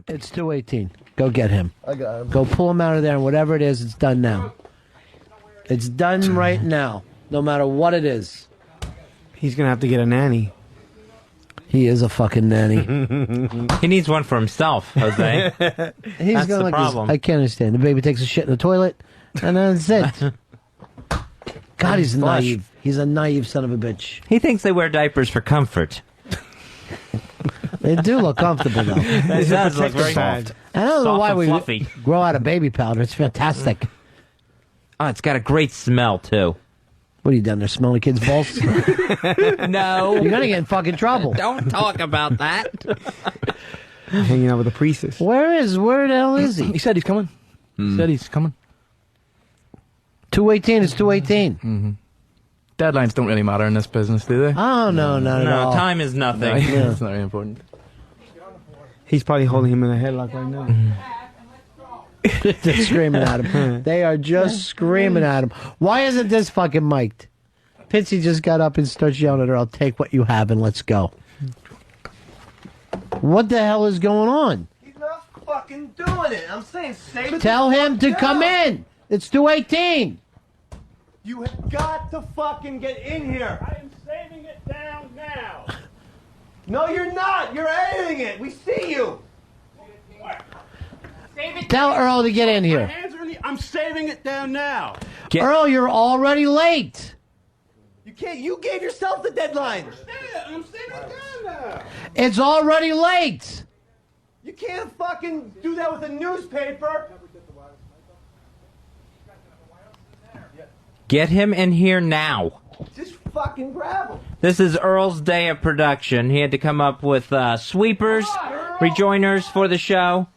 It's 2:18. Go get him. I got him. Go pull him out of there, and whatever it is, it's done now. It's done right now, no matter what it is. He's going to have to get a nanny. He is a fucking nanny. He needs one for himself, Jose. He's That's gonna the like problem. This. I can't understand. The baby takes a shit in the toilet, and that's it. God, he's naive. He's a naive son of a bitch. He thinks they wear diapers for comfort. They do look comfortable, though. It does look very soft. I don't know Soft why and we fluffy. grow out of baby powder. It's fantastic. Oh, it's got a great smell, too. What are you down there, smelling kids' balls? No. You're going to get in fucking trouble. Don't talk about that. Hanging out with the priestess. Where the hell is he? He said he's coming. He said he's coming. 2:18 is 2:18. Mm-hmm. Deadlines don't really matter in this business, do they? Oh, no, not at all. Time is nothing. Yeah. It's not really important. He's probably holding him in a headlock right now. They're screaming at him. They are just screaming at him. Why isn't this fucking mic'd? Pitsy just got up and starts yelling at her, I'll take what you have and let's go. What the hell is going on? He's not fucking doing it. I'm saying save it. Tell him to come in. It's 2:18. You have got to fucking get in here. I am saving it down now. No, you're not. You're editing it. We see you. Tell Earl to get in My here. hands are in the, I'm saving it down now. Earl, you're already late. You can't. You gave yourself the deadline. I'm saving it down now. It's already late. You can't fucking do that with a newspaper. Get him in here now. Just fucking grab him. This is Earl's day of production. He had to come up with sweepers, rejoiners for the show.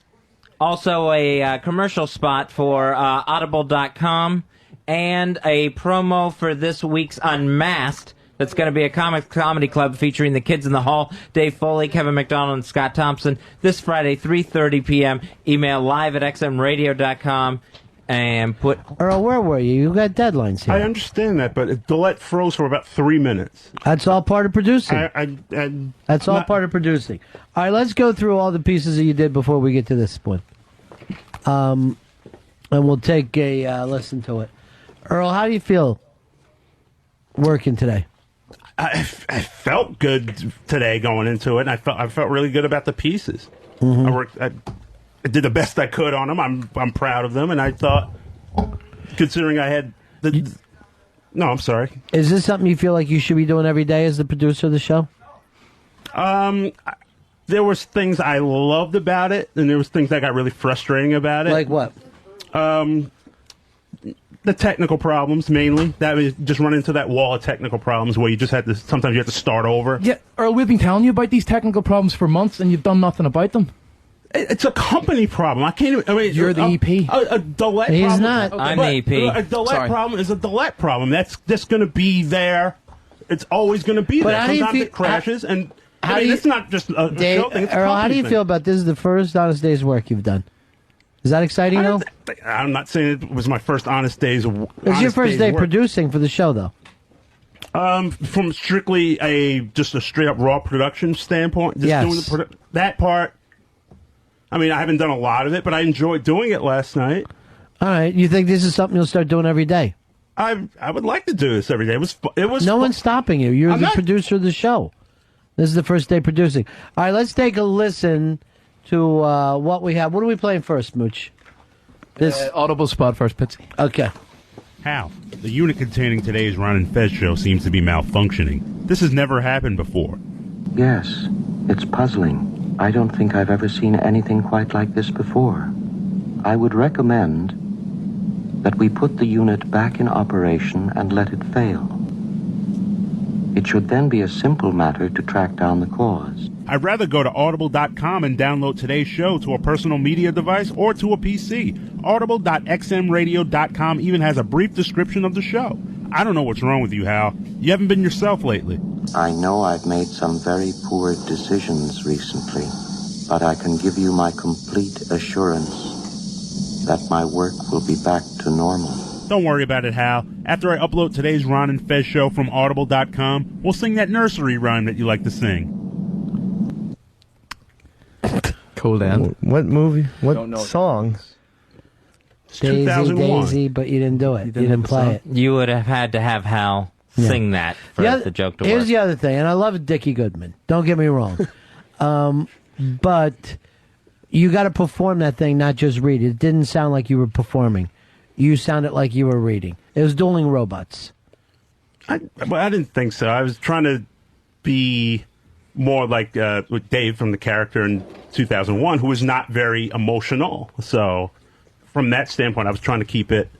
Also a commercial spot for Audible.com and a promo for this week's Unmasked. That's going to be a comedy club featuring the Kids in the Hall, Dave Foley, Kevin McDonald, and Scott Thompson. This Friday, 3:30 p.m. Email live@xmradio.com and put... Earl, where were you? You got deadlines here. I understand that, but the let froze for about 3 minutes. That's all part of producing. That's all not- part of producing. All right, let's go through all the pieces that you did before we get to this point. And we'll take a listen to it. Earl, how do you feel working today? I felt good today going into it, and I felt really good about the pieces. Mm-hmm. I did the best I could on them. I'm proud of them, and I thought, considering I had the... No, I'm sorry. Is this something you feel like you should be doing every day as the producer of the show? There was things I loved about it, and there was things that got really frustrating about it. Like what? The technical problems, mainly. That was just run into that wall of technical problems where you just had to... Sometimes you have to start over. Yeah, Earl, we've been telling you about these technical problems for months, and you've done nothing about them. It's a company problem. I can't even... I mean, You're the EP. A delay He's problem. not. I'm But the EP. A delay Sorry. problem is a delay problem. That's just going to be there. It's always going to be But there. how do you Sometimes feel- it crashes, and how I do mean, you- it's not just a Dave, show thing. It's a Earl, how do company you thing. feel about this? Is the first Honest Day's work you've done? Is that exciting, though? I'm not saying it was my first honest days. It was your first day producing for the show, though. From strictly just a straight up raw production standpoint, just Yes. doing that part. I mean, I haven't done a lot of it, but I enjoyed doing it last night. All right. You think this is something you'll start doing every day? I would like to do this every day. It was No one's stopping you. You're I'm the not- producer of the show. This is the first day producing. All right, let's take a listen to what we have. What are we playing first, Mooch? This Audible spot first, Pitsy. Okay. Hal, the unit containing today's Ron and Fez show seems to be malfunctioning. This has never happened before. Yes, it's puzzling. I don't think I've ever seen anything quite like this before. I would recommend that we put the unit back in operation and let it fail. It should then be a simple matter to track down the cause. I'd rather go to audible.com and download today's show to a personal media device or to a PC. Audible.xmradio.com even has a brief description of the show. I don't know what's wrong with you, Hal. You haven't been yourself lately. I know I've made some very poor decisions recently, but I can give you my complete assurance that my work will be back to normal. Don't worry about it, Hal. After I upload today's Ron and Fez show from audible.com, we'll sing that nursery rhyme that you like to sing. Cool Dan. What movie? What song? Daisy, 2001. Daisy, but you didn't do it. You didn't play it. You would have had to have Hal sing that for the joke to work. Here's the other thing, and I love Dickie Goodman. Don't get me wrong. But you got to perform that thing, not just read it. It didn't sound like you were performing. You sounded like you were reading. It was dueling robots. I didn't think so. I was trying to be more like with Dave from the character in 2001, who was not very emotional. So from that standpoint, I was trying to keep it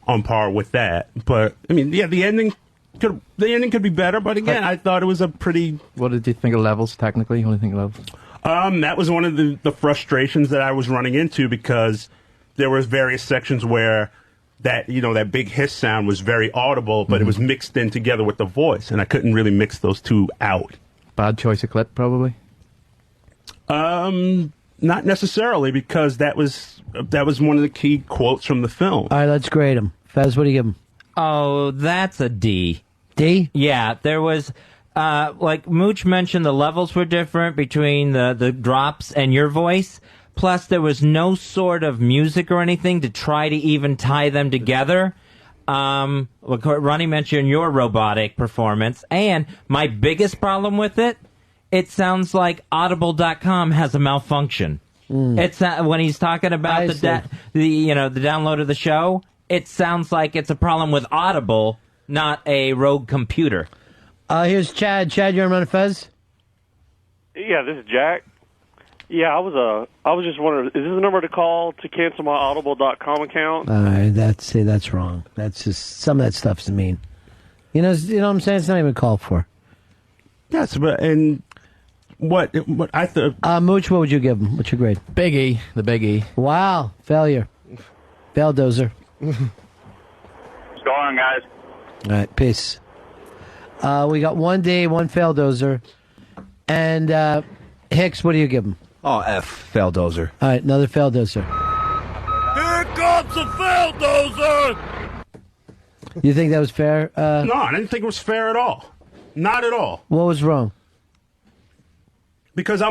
on par with that. But I mean, yeah, the ending could be better. But again, I thought it was a pretty. What did you think of levels technically? What do you think of levels? That was one of the frustrations that I was running into, because there was various sections where that big hiss sound was very audible, but it was mixed in together with the voice, and I couldn't really mix those two out. Bad choice of clip, probably. Not necessarily, because that was one of the key quotes from the film. All right, let's grade him. Fez, what do you give him? Oh, that's a D. D? Yeah, there was, like Mooch mentioned, the levels were different between the drops and your voice. Plus, there was no sort of music or anything to try to even tie them together. Ronnie mentioned your robotic performance. And my biggest problem with it sounds like Audible.com has a malfunction. It's when he's talking about the download of the show, it sounds like it's a problem with Audible, not a rogue computer. Here's Chad. Chad, you're on Fez? Yeah, this is Jack. Yeah, I was just wondering, is this the number to call to cancel my Audible.com account? All right, that's wrong. That's just, some of that stuff's mean. You know what I'm saying? It's not even called for. Yes, but and what I thought. Mooch, what would you give him? What's your grade? Big E, the Big E. Wow, failure. Faildozer. What's going on, guys? All right, peace. We got 1 D, 1 Faildozer, and Hicks. What do you give him? Oh, F. Faildozer. All right, another Faildozer. Here comes the Faildozer! You think that was fair? No, I didn't think it was fair at all. Not at all. What was wrong? Because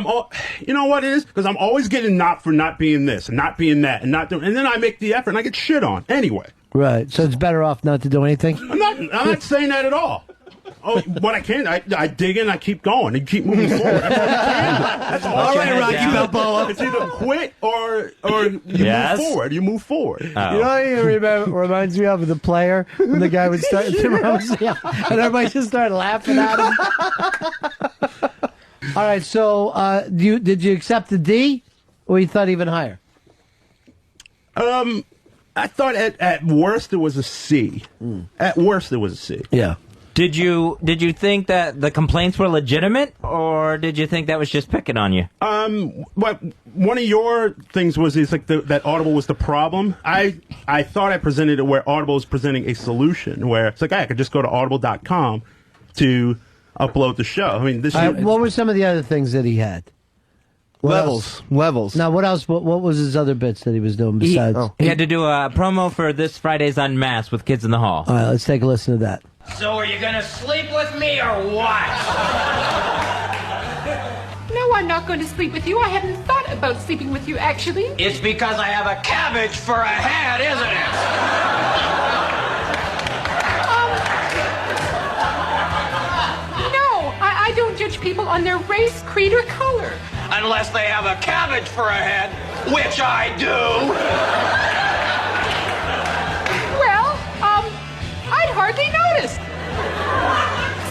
you know what it is? Because I'm always getting knocked for not being this and not being that and not doing, and then I make the effort and I get shit on anyway. Right. So it's better off not to do anything. I'm not saying that at all. Oh, what I can, I dig in, I keep going, and keep moving forward. That's all right, Rocky Balboa. It's either quit or you move forward. You move forward. You know what it reminds me of the player when the guy would start and everybody just started laughing at him. All right, so did you accept the D, or you thought even higher? I thought at worst it was a C. At worst it was a C. Yeah. Did you think that the complaints were legitimate, or did you think that was just picking on you? What one of your things was is like that Audible was the problem. I thought I presented it where Audible is presenting a solution where it's like, I could just go to audible.com to upload the show. I mean, what were some of the other things that he had? Levels. Now, what else? What was his other bits that he was doing besides? He had to do a promo for this Friday's Unmasked with Kids in the Hall. All right, let's take a listen to that. So are you gonna sleep with me or what? No, I'm not going to sleep with you. I haven't thought about sleeping with you, actually. It's because I have a cabbage for a head, isn't it? No, I don't judge people on their race, creed, or color. Unless they have a cabbage for a head, which I do. Well, I'd hardly noticed.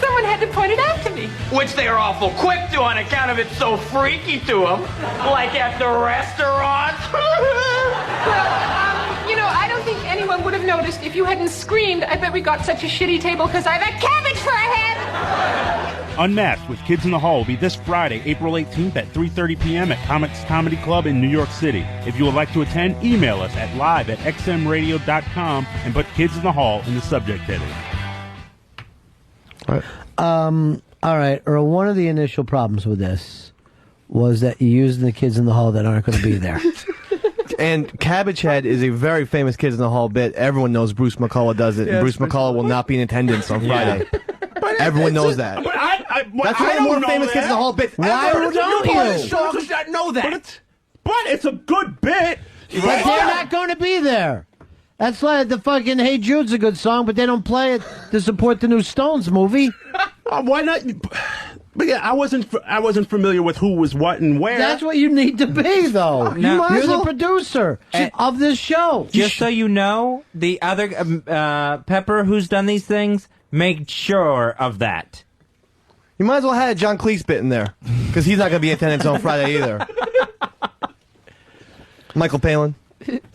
Someone had to point it out to me. Which they are awful quick to on account of it's so freaky to them. Like at the restaurant. Well, I don't think anyone would have noticed if you hadn't screamed. I bet we got such a shitty table because I have a cabbage for a head. Unmasked with Kids in the Hall will be this Friday, April 18th at 3:30 p.m. at Comics Comedy Club in New York City. If you would like to attend, email us at live@xmradio.com and put Kids in the Hall in the subject heading. All right, Earl, one of the initial problems with this was that you're using the kids in the hall that aren't going to be there. And Cabbage Head is a very famous Kids in the Hall bit. Everyone knows Bruce McCullough does it. And Bruce McCullough will not be in attendance on Friday. Everyone knows that. But That's one of the more famous Kids in the Hall bit. Why don't you? I know that. But it's a good bit. But they're not going to be there. That's like the fucking Hey Jude's a good song, but they don't play it to support the new Stones movie. Why not? But yeah, I wasn't familiar with who was what and where. That's what you need to be, though. You're the producer of this show. Just so you know, the other Pepper who's done these things, make sure of that. You might as well have John Cleese bit in there, because he's not going to be in attendance on Friday either. Michael Palin.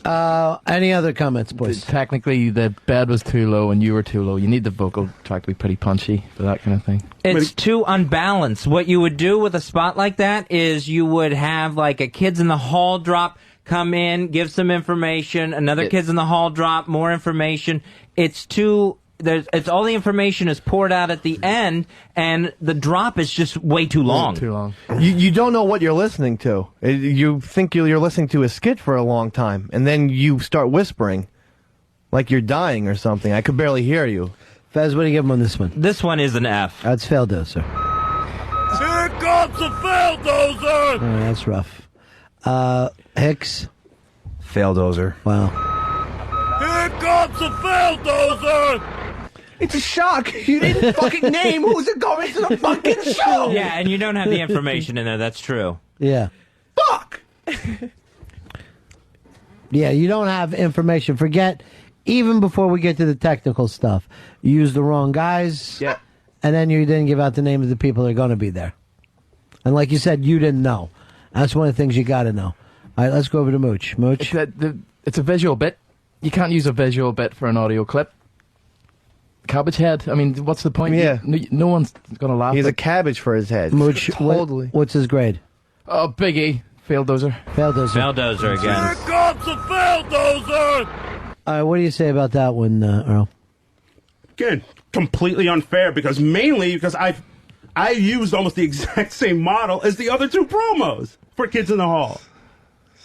Any other comments, boys? Technically, the bed was too low and you were too low. You need the vocal track to be pretty punchy for that kind of thing. It's too unbalanced. What you would do with a spot like that is you would have like a Kids in the Hall drop, come in, give some information, another Kids in the Hall drop, more information. It's too... It's all the information is poured out at the end, and the drop is just way too long. Too long. You don't know what you're listening to. You think you're listening to a skit for a long time, and then you start whispering like you're dying or something. I could barely hear you. Fez, what do you give him on this one? This one is an F. That's Faildozer. Here comes the Faildozer! That's rough. Hicks? Faildozer. Wow. Here comes the Faildozer! It's a shock. You didn't fucking name who's going to the fucking show. Yeah, and you don't have the information in there. That's true. Yeah. Fuck. Yeah, you don't have information. Forget, even before we get to the technical stuff, you used the wrong guys. Yeah. And then you didn't give out the name of the people that are going to be there. And like you said, you didn't know. That's one of the things you got to know. All right, let's go over to Mooch. Mooch? It's a visual bit. You can't use a visual bit for an audio clip. Cabbage head. I mean, what's the point? Yeah. No one's going to laugh. He has a cabbage for his head. Mooch, Totally. what's his grade? Oh, Big E. Faildozer. Faildozer. Faildozer again. Here comes the Faildozer! All right, what do you say about that one, Earl? Again, completely unfair because I used almost the exact same model as the other two promos for Kids in the Hall.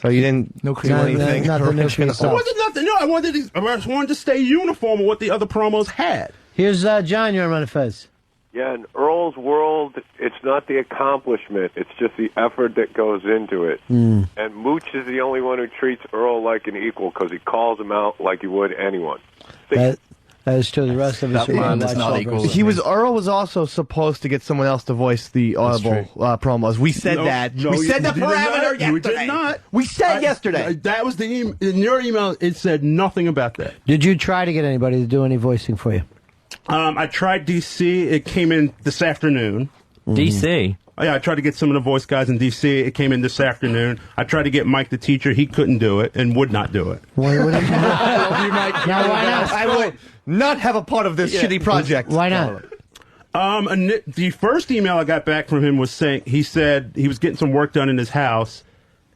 So you didn't do anything. Nothing new for It yourself. wasn't nothing. No, I just wanted to stay uniform with what the other promos had. Here's John, you're on Fez. Yeah, in Earl's world, it's not the accomplishment. It's just the effort that goes into it. Mm. And Mooch is the only one who treats Earl like an equal because he calls him out like he would anyone. That is true. The rest of us That man is not equal. Earl was also supposed to get someone else to voice the audible promos. We said that. No, we you said the did parameter not. yesterday. You did not. We said yesterday. That was the in your email. It said nothing about that. Did you try to get anybody to do any voicing for you? I tried DC. It came in this afternoon. DC? Oh, yeah, I tried to get some of the voice guys in DC. It came in this afternoon. I tried to get Mike the teacher. He couldn't do it and would not do it. Why I love you, Mike. Now, why not? I will not have a part of this shitty project. Why not? The first email I got back from him was saying he said he was getting some work done in his house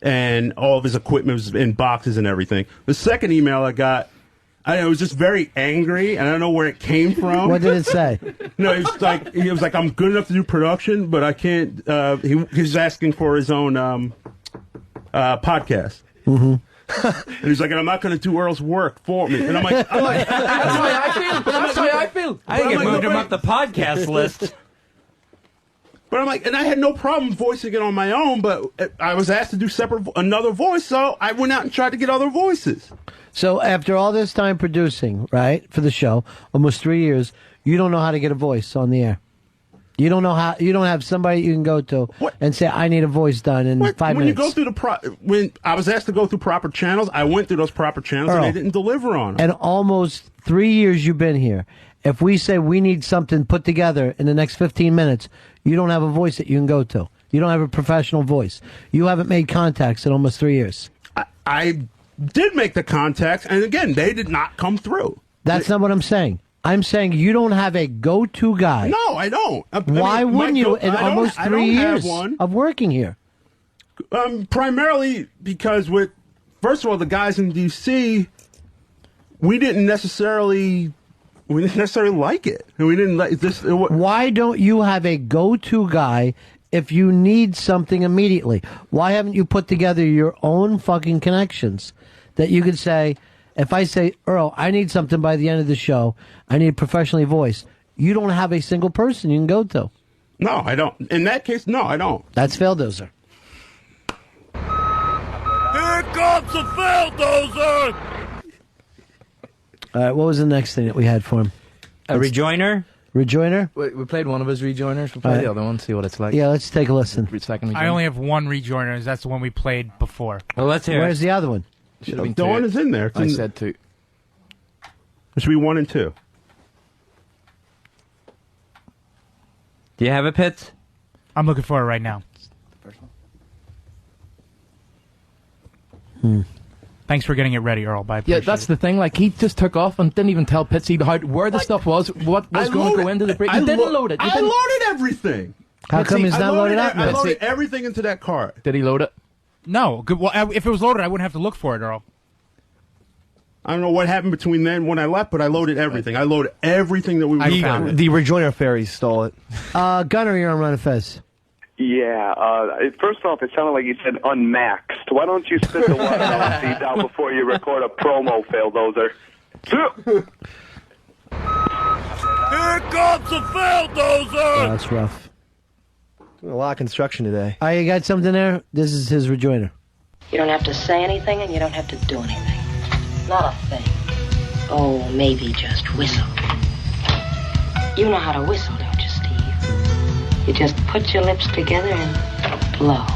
and all of his equipment was in boxes and everything. The second email I got, I was just very angry, and I don't know where it came from. What did it say? No, he was like, I'm good enough to do production, but I can't. He was asking for his own podcast. Mm-hmm. And he's like, and I'm not going to do Earl's work for me. And I'm like, That's how I feel. That's how I feel. I think it moved him up the podcast list. But I'm like, and I had no problem voicing it on my own, but I was asked to do another voice, so I went out and tried to get other voices. So after all this time producing, right, for the show, almost 3 years, you don't know how to get a voice on the air. You don't know how. You don't have somebody you can go to and say, "I need a voice done in 5 minutes." When you go through when I was asked to go through proper channels, I went through those proper channels Earl, and they didn't deliver on them. And almost 3 years you've been here. If we say we need something put together in the next 15 minutes, you don't have a voice that you can go to. You don't have a professional voice. You haven't made contacts in almost 3 years. I did make the contacts, and again, they did not come through. That's not what I'm saying. I'm saying you don't have a go-to guy. No, I don't. Why wouldn't you in almost 3 years of working here? Primarily because first of all, the guys in D.C., we didn't necessarily like it. We didn't like this. Why don't you have a go-to guy if you need something immediately? Why haven't you put together your own fucking connections that you could say, if I say, Earl, I need something by the end of the show, I need professionally voiced, you don't have a single person you can go to. No, I don't. In that case, no, I don't. That's Faildozer. Here comes the Faildozer! All right, what was the next thing that we had for him? A rejoiner? Rejoiner? We played one of his rejoiners. We'll play the other one, see what it's like. Yeah, let's take a listen. Second I only have one rejoiner. That's the one we played before. Well, let's hear Where's the other one? Should have been The one two. is in there. I said two. It should be 1 and 2. Do you have it, Pitts? I'm looking for it right now. Thanks for getting it ready, Earl. Yeah, that's the thing. Like, he just took off and didn't even tell Pitsy where the stuff was, what was going to go into the break. He didn't load it. I loaded everything. How come he's not loaded up? I loaded everything into that cart. Did he load it? No. Good. Well, if it was loaded, I wouldn't have to look for it, Earl. I don't know what happened between then when I left, but I loaded everything. I loaded everything that we found. The rejoiner fairy stole it. Gunner, you're on Run of Fez. Yeah, first off, it sounded like you said unmaxed. Why don't you spit the watermelon seeds out before you record a promo, Faildozer? Here comes the Faildozer! That's rough. A lot of construction today. Oh, you got something there? This is his rejoiner. You don't have to say anything and you don't have to do anything. Not a thing. Oh, maybe just whistle. You know how to whistle, don't you, Steve? You just put your lips together and blow.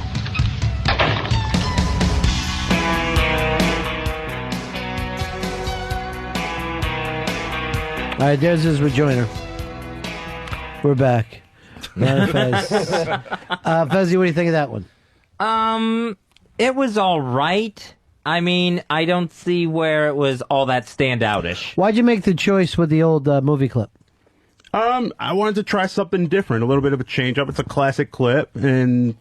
All right, there's his rejoiner. We're back. Fez. Fezzy, what do you think of that one? It was all right. I mean, I don't see where it was all that standoutish. Why'd you make the choice with the old movie clip? I wanted to try something different, a little bit of a change up. It's a classic clip, and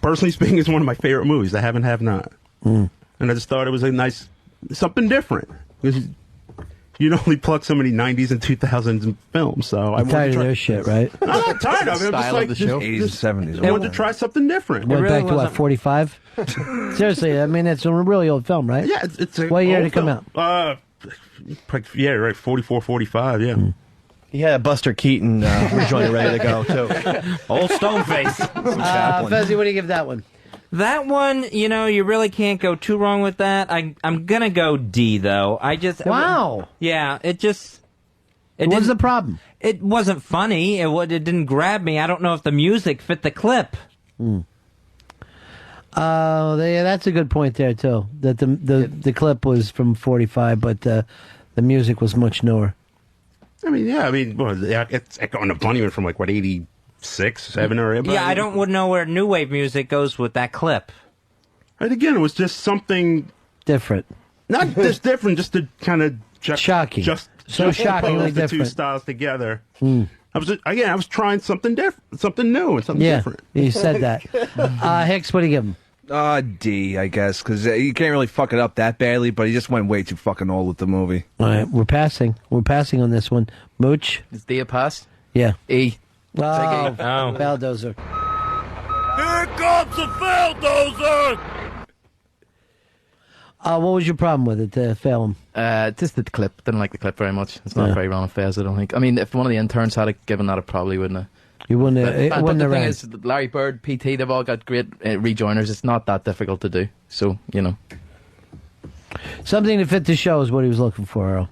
personally speaking, it's one of my favorite movies. I have not, and I just thought it was a nice something different because you only plug so many '90s and 2000s films. So I'm tired of their shit, right? I'm not tired of it. I'm just like the show. 80s, 70s. I wanted to try something different. Went back to what, 45? Seriously, I mean, it's a really old film, right? Yeah, it's a what year old did it come film. out? Yeah, right, 44, 45, yeah. He had a Buster Keaton rejoiner ready to go, too. Old Stoneface. Fezzy, what do you give that one? That one, you really can't go too wrong with that. I'm gonna go D, though. Wow. Yeah, What's the problem? It wasn't funny. It didn't grab me. I don't know if the music fit the clip. That's a good point there too. That the clip was from 45, but the music was much newer. It's Echo and the Bunnymen from 86, 7 or 8. Yeah, I wouldn't know where new wave music goes with that clip. And again, it was just something different. Not just different, just to kind of shocking. Shockingly the two different. styles together. I was trying something different, something new, and something different. You said that. Hicks, what do you give him? D, I guess, because you can't really fuck it up that badly, but he just went way too fucking old with the movie. All right, we're passing. We're passing on this one. Mooch? Is D a pass? Yeah. E. Oh, Faildozer. Here comes the Faildozer! What was your problem with it to fail him? Just the clip. Didn't like the clip very much. It's not very Ron and Fez, I don't think. I mean, if one of the interns had it given that, it probably wouldn't have. You wouldn't have. But the thing is, Larry Bird, PT, they've all got great rejoiners. It's not that difficult to do. So, Something to fit the show is what he was looking for, Earl.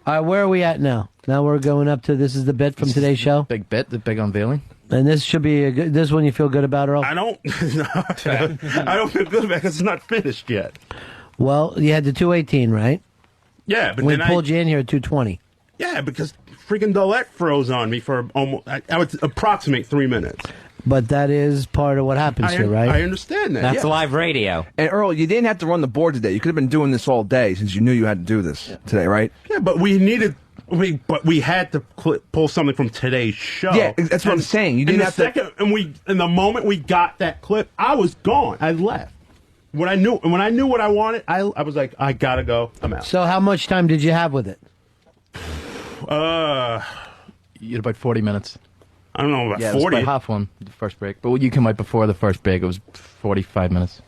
All right, where are we at now? Now we're going up to, this is the bit from today's show? Big bit, the big unveiling. And this should be this one you feel good about, Earl? I don't feel good about it because it's not finished yet. Well, you had the 218, right? Yeah, but we then pulled you in here at 220. Yeah, because freaking Dolette froze on me for almost, I would approximate 3 minutes. But that is part of what happens here, right? I understand that. That's live radio. And Earl, you didn't have to run the board today. You could have been doing this all day since you knew you had to do this today, right? Yeah, but we had to pull something from today's show. Yeah, that's what I'm saying. You didn't have to. And the moment we got that clip, I was gone. I left. When I knew what I wanted, I was like, I gotta go. I'm out. So how much time did you have with it? You had about 40 minutes. I don't know, about 40. It was about half one, the first break. But when you came out before the first break, it was 45 minutes.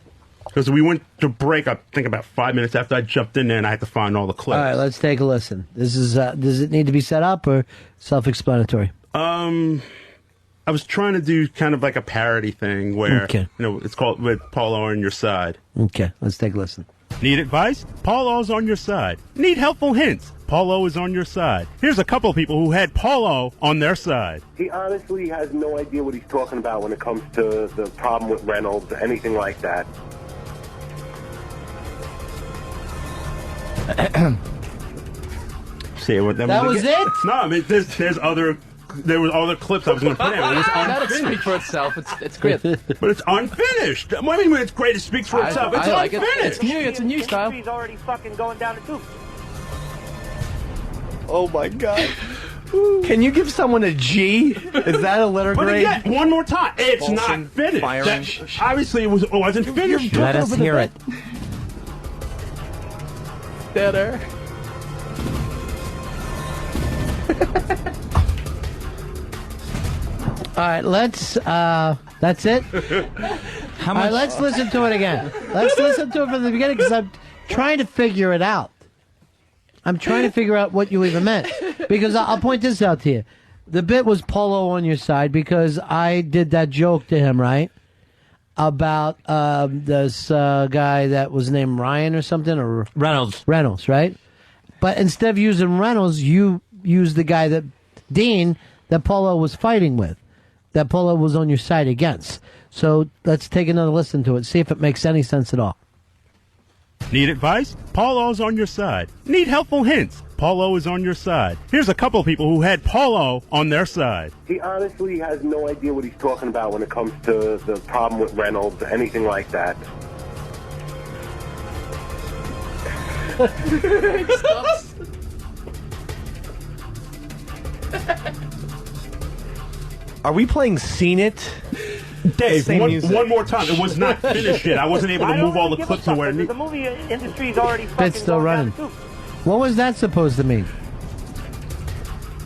Because we went to break, I think, about 5 minutes after I jumped in there, and I had to find all the clips. All right, let's take a listen. This is does it need to be set up or self-explanatory? I I was trying to do kind of like a parody thing where, Okay. it's called with Paulo on your side. Okay, let's take a listen. Need advice? Paulo's on your side. Need helpful hints? Paulo is on your side. Here's a couple of people who had Paulo on their side. He honestly has no idea what he's talking about when it comes to the problem with Reynolds, anything like that. See, That was it? No, I mean, there were other clips I was going to put in. It was Let it speak unfinished. for itself. It's great. But it's unfinished. I mean, when it's great, it speaks for itself. It's I like it. unfinished. It's new. It's a new style. He's already fucking going down the tube. Oh my god. Can you give someone a G? Is that a letter But grade? again, one more time. It's Pulsing, not finished. firing. Obviously, it wasn't finished. Let us hear it. Better. All right, let's. That's it. How All much? right, let's listen to it again. Let's listen to it from the beginning because I'm trying to figure it out. I'm trying to figure out what you even meant because I'll point this out to you. The bit was Polo on your side because I did that joke to him, right? About this guy that was named Ryan or something, or Reynolds, right? But instead of using Reynolds, you used the guy that Dean that Polo was fighting with, that Polo was on your side against. So let's take another listen to it, see if it makes any sense at all. Need advice? Paulo's on your side. Need helpful hints? Paulo is on your side. Here's a couple of people who had Paulo on their side. He honestly has no idea what he's talking about when it comes to the problem with Reynolds, anything like that. Are we playing Seen It? Dave, Same one music. more time. It was not finished yet. I wasn't able to move all the clips to where it The movie industry is already fucking It's still going running. down the tube. What was that supposed to mean?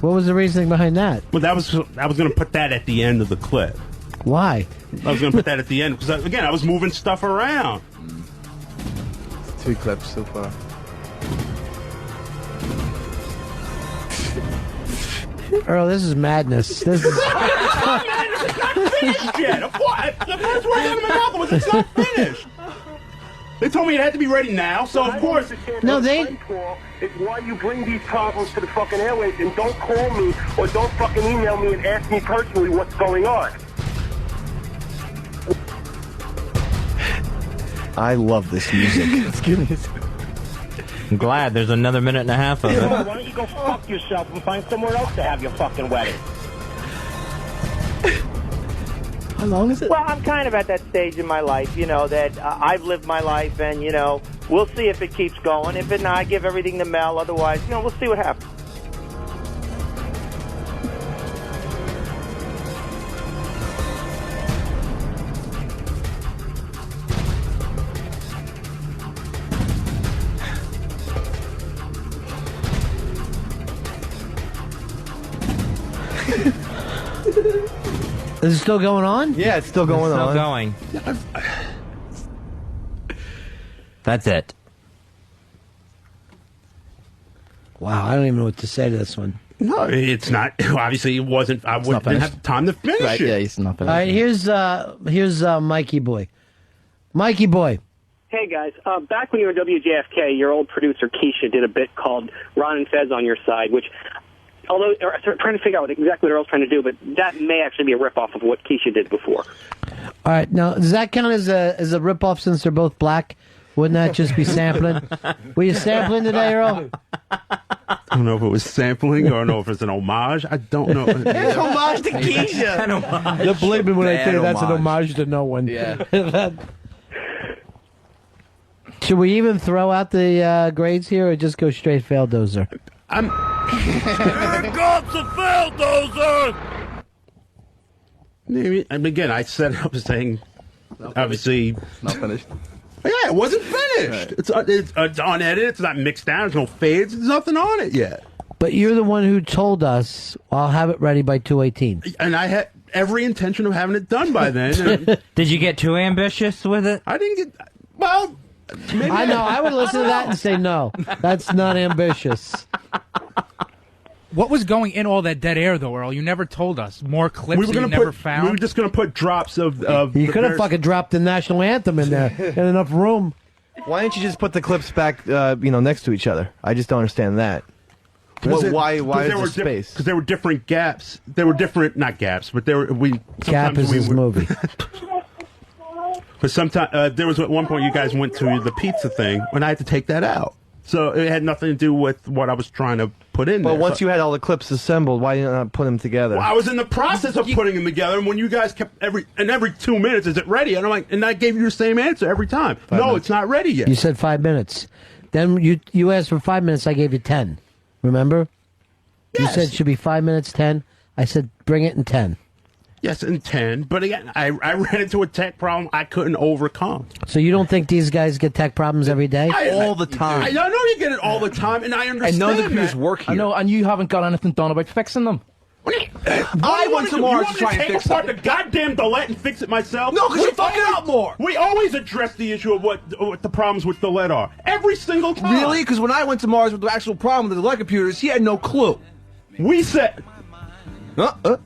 What was the reasoning behind that? Well, I was going to put that at the end of the clip. Why? I was going to put that at the end because, again, I was moving stuff around. 2 clips so far. Earl, this is madness. This is. Finished yet. The first word out of my mouth was it's not finished. They told me it had to be ready now, so of course. No, they. It's why you bring these problems to the fucking airwaves and don't call me or don't fucking email me and ask me personally what's going on. I love this music. It's good. I'm glad there's another minute and a half of it. Why don't you go fuck yourself and find somewhere else to have your fucking wedding? How long is it? Well, I'm kind of at that stage in my life, that I've lived my life, and, we'll see if it keeps going. If it not, I give everything to Mel. Otherwise, we'll see what happens. Is it still going on? Yeah, it's still going Still on. going. That's it. Wow, I don't even know what to say to this one. No, it's not. Obviously, it wasn't. I didn't finished. have time to finish Right, it. yeah, he's not All right, here's Mikey Boy. Mikey Boy. Hey guys, back when you were WJFK, your old producer Keisha did a bit called Ron and Fez on Your Side, which, although I'm trying to figure out exactly what Earl's trying to do, but that may actually be a ripoff of what Keisha did before. All right, now does that count as a ripoff since they're both black? Wouldn't that just be sampling? Were you sampling today, Earl? I don't know if it was sampling or I don't know if it's an homage. I don't know. It's homage to Keisha. Don't believe me when I tell you that's an homage. homage to no one. Yeah. Should we even throw out the grades here or just go straight Faildozer? I'm. Here comes the Faildozer! Again, I said I was saying, obviously, Not finished. yeah, it wasn't finished. Right. It's unedited. It's not mixed down. There's no fades. There's nothing on it yet. But you're the one who told us I'll have it ready by 2:18. And I had every intention of having it done by then. And Did you get too ambitious with it? I didn't get. Well, maybe I know. I would listen to that and say no. That's not ambitious. What was going in all that dead air, though, Earl? You never told us. More clips We were that you gonna never put. found? We were just gonna put drops of. You the could have various- fucking dropped the national anthem in there. Had enough room. Why didn't you just put the clips back, next to each other? I just don't understand that. Why is there space? Because there were different gaps. There were different, not gaps, but there were Gap is his movie. But sometimes there was at one point you guys went to the pizza thing, and I had to take that out. So it had nothing to do with what I was trying to put in there. But once you had all the clips assembled, why did you not put them together? Well, I was in the process of putting them together, and when you guys kept every 2 minutes, is it ready? And I'm like, and I gave you the same answer every time. It's not ready yet. You said 5 minutes. Then you asked for 5 minutes. I gave you 10. Remember? Yes. You said it should be 5 minutes, 10. I said bring it in 10. Yes, in 10. But again, I ran into a tech problem I couldn't overcome. So you don't think these guys get tech problems every day? All the time. I know you get it all the time, and I understand And none of the computers that. work here. I know, and you haven't got anything done about fixing them. I went tomorrow to try and fix apart the goddamn delete and fix it myself. No, 'cause you fuck it up more. We always address the issue of what the problems with delete are every single time. Really? Because when I went to Mars with the actual problem with the delete computers, he had no clue. We said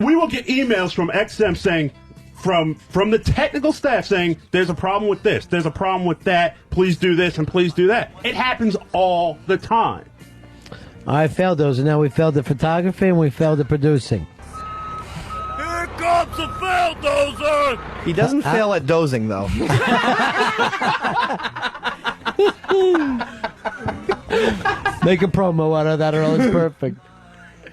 we will get emails from XM saying from the technical staff saying there's a problem with this, there's a problem with that. Please do this and please do that. It happens all the time. I failed those, and now we failed at photography and we failed at producing. Here comes a Faildozer! He doesn't fail at dozing, though. Make a promo out of that, Earl. It's perfect.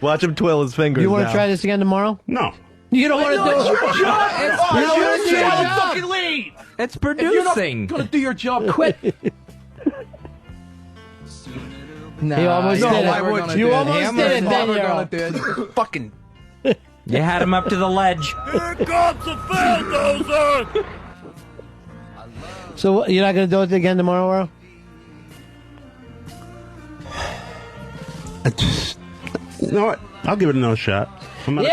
Watch him twill his fingers. You want now. to try this again tomorrow? No. You don't want to do it? It's your job. Fucking leave. It's If you're producing. not going to do your job, quit. Nah, He almost you're did it. never Why would gonna you do almost Hammer's did it, never then, gonna do it. Fucking. You had him up to the ledge. Here comes a Faildozer! So you're not going to do it again tomorrow, Earl? You know what? I'll give it another shot. I'm not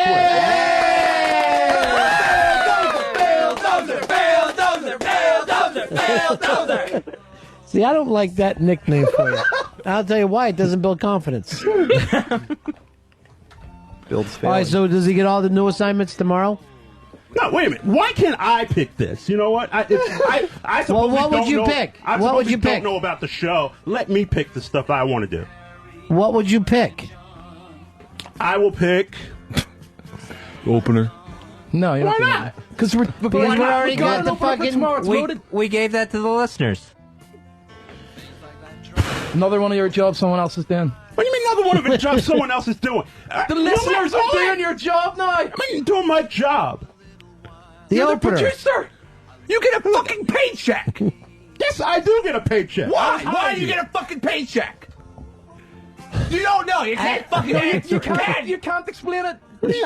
See, I don't like that nickname for you. I'll tell you why. It doesn't build confidence. Builds All right, failing. so does he get all the new assignments tomorrow? No, wait a minute. Why can't I pick this? You know what? I Well, suppose what would don't you know, pick? I What would suppose you don't pick? know about the show. Let me pick the stuff I want to do. What would you pick? I will pick Opener. No, you're Why not doing not? that. Because we're already got the fucking- tomorrow. It's We, loaded. we gave that to the listeners. Another one of your jobs someone else is doing. What do you mean another one of the jobs someone else is doing? The listeners are doing your job now. I mean, doing my job. The You're opener. the producer. You get a fucking paycheck. Yes, I do get a paycheck. Why? Why do you get a fucking paycheck? You don't know. You can't fucking answer. You can't explain it.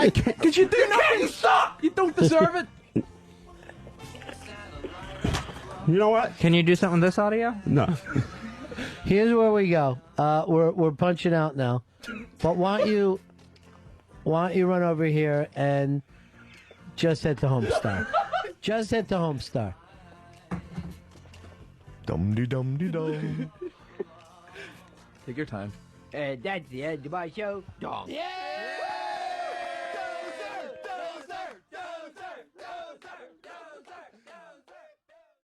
I can't. Because you do You nothing. suck. You don't deserve it. You know what? Can you do something with this audio? No. Here's where we go. We're punching out now. But why don't you run over here and just hit the Homestar? Just hit the Homestar. Dum-de-dum-de-dum. Take your time. That's the end of my show. Dong. Yeah!